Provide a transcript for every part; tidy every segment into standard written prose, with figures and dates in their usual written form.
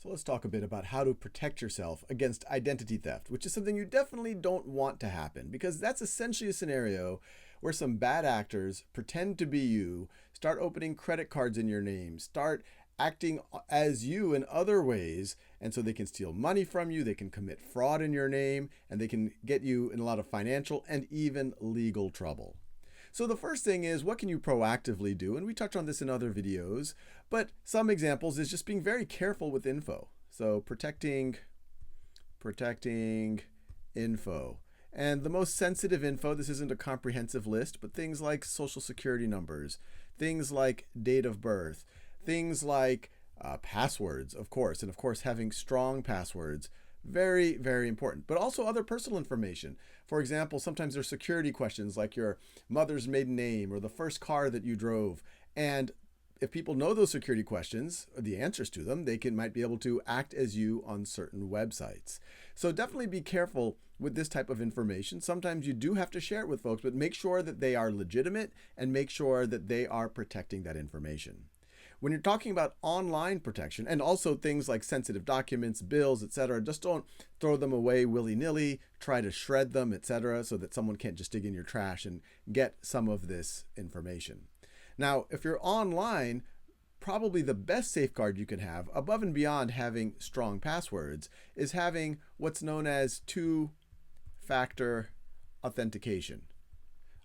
So let's talk a bit about how to protect yourself against identity theft, which is something you definitely don't want to happen, because that's essentially a scenario where some bad actors pretend to be you, start opening credit cards in your name, start acting as you in other ways, and so they can steal money from you, they can commit fraud in your name, and they can get you in a lot of financial and even legal trouble. So the first thing is, what can you proactively do? And we touch on this in other videos, but some examples is just being very careful with info. So protecting info. And the most sensitive info, this isn't a comprehensive list, but things like social security numbers, things like date of birth, things like passwords, of course, and of course having strong passwords. Very, very important. But also other personal information. For example, sometimes there's security questions like your mother's maiden name or the first car that you drove. And if people know those security questions, or the answers to them, they might be able to act as you on certain websites. So definitely be careful with this type of information. Sometimes you do have to share it with folks, but make sure that they are legitimate and make sure that they are protecting that information. When you're talking about online protection, and also things like sensitive documents, bills, etc., just don't throw them away willy-nilly, try to shred them, etc., so that someone can't just dig in your trash and get some of this information. Now, if you're online, probably the best safeguard you can have, above and beyond having strong passwords, is having what's known as two-factor authentication.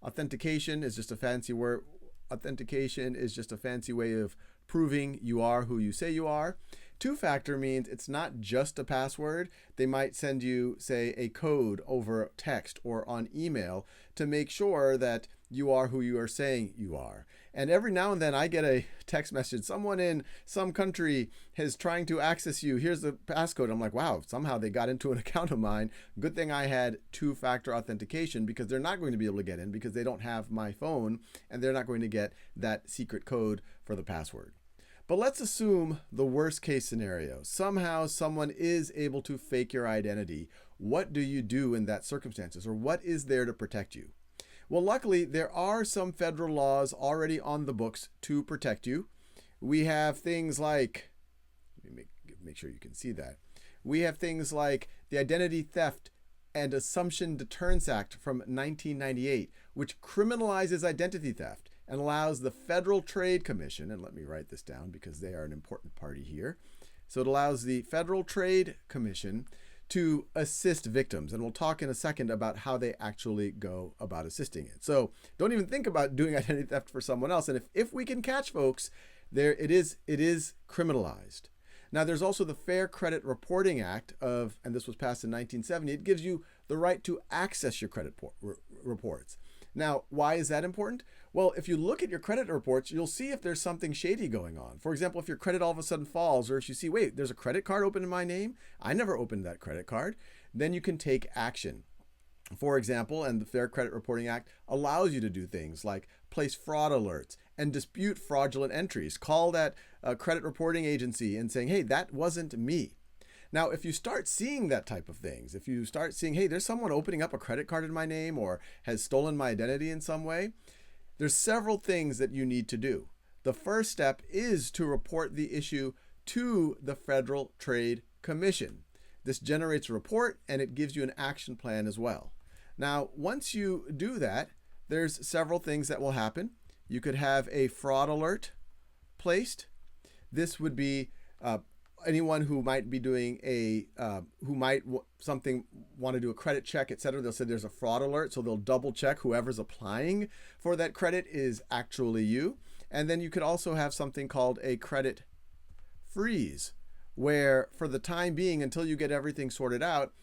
Authentication is just a fancy word. Authentication is just a fancy way of proving you are who you say you are. Two-factor means it's not just a password. They might send you, say, a code over text or on email to make sure that you are who you are saying you are. And every now and then I get a text message, someone in some country is trying to access you, here's the passcode. I'm like, wow, somehow they got into an account of mine. Good thing I had two-factor authentication, because they're not going to be able to get in because they don't have my phone and they're not going to get that secret code for the password. But let's assume the worst case scenario. Somehow someone is able to fake your identity. What do you do in that circumstances, or what is there to protect you? Well, luckily, there are some federal laws already on the books to protect you. We have things like, let me make sure you can see that. We have things like the Identity Theft and Assumption Deterrence Act from 1998, which criminalizes identity theft and allows the Federal Trade Commission, and let me write this down because they are an important party here. So it allows the Federal Trade Commission to assist victims. And we'll talk in a second about how they actually go about assisting it. So don't even think about doing identity theft for someone else. And if we can catch folks, it is criminalized. Now, there's also the Fair Credit Reporting Act and this was passed in 1970. It gives you the right to access your credit reports. Now, why is that important? Well, if you look at your credit reports, you'll see if there's something shady going on. For example, if your credit all of a sudden falls, or if you see, wait, there's a credit card open in my name, I never opened that credit card, then you can take action. For example, and the Fair Credit Reporting Act allows you to do things like place fraud alerts and dispute fraudulent entries. Call that credit reporting agency and saying, hey, that wasn't me. Now, if you start seeing that type of things, if you start seeing, hey, there's someone opening up a credit card in my name or has stolen my identity in some way, there's several things that you need to do. The first step is to report the issue to the Federal Trade Commission. This generates a report and it gives you an action plan as well. Now, once you do that, there's several things that will happen. You could have a fraud alert placed. This would be anyone who might be doing want to do a credit check, etc. They'll say there's a fraud alert, so they'll double check whoever's applying for that credit is actually you. And then you could also have something called a credit freeze, where for the time being, until you get everything sorted out,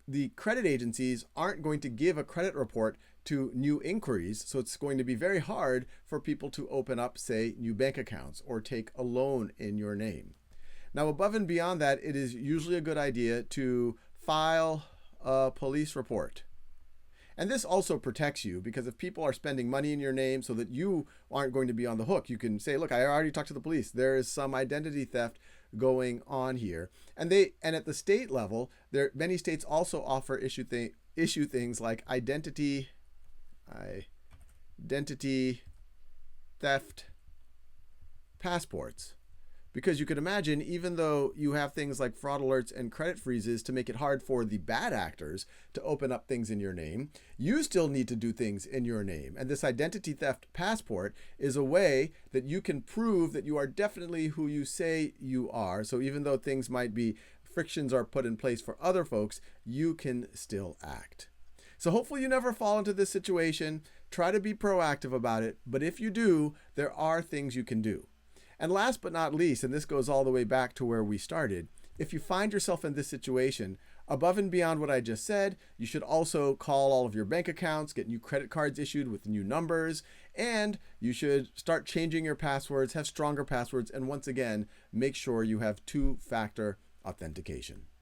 the credit agencies aren't going to give a credit report to new inquiries. So it's going to be very hard for people to open up, say, new bank accounts or take a loan in your name. Now, above and beyond that, it is usually a good idea to file a police report. And this also protects you, because if people are spending money in your name so that you aren't going to be on the hook, you can say, look, I already talked to the police. There is some identity theft going on here. And at the state level, many states also offer issue things like identity theft passports. Because you could imagine, even though you have things like fraud alerts and credit freezes to make it hard for the bad actors to open up things in your name, you still need to do things in your name. And this identity theft passport is a way that you can prove that you are definitely who you say you are. So even though things might be, frictions are put in place for other folks, you can still act. So hopefully you never fall into this situation. Try to be proactive about it. But if you do, there are things you can do. And last but not least, and this goes all the way back to where we started, if you find yourself in this situation, above and beyond what I just said, you should also call all of your bank accounts, get new credit cards issued with new numbers, and you should start changing your passwords, have stronger passwords, and once again, make sure you have two-factor authentication.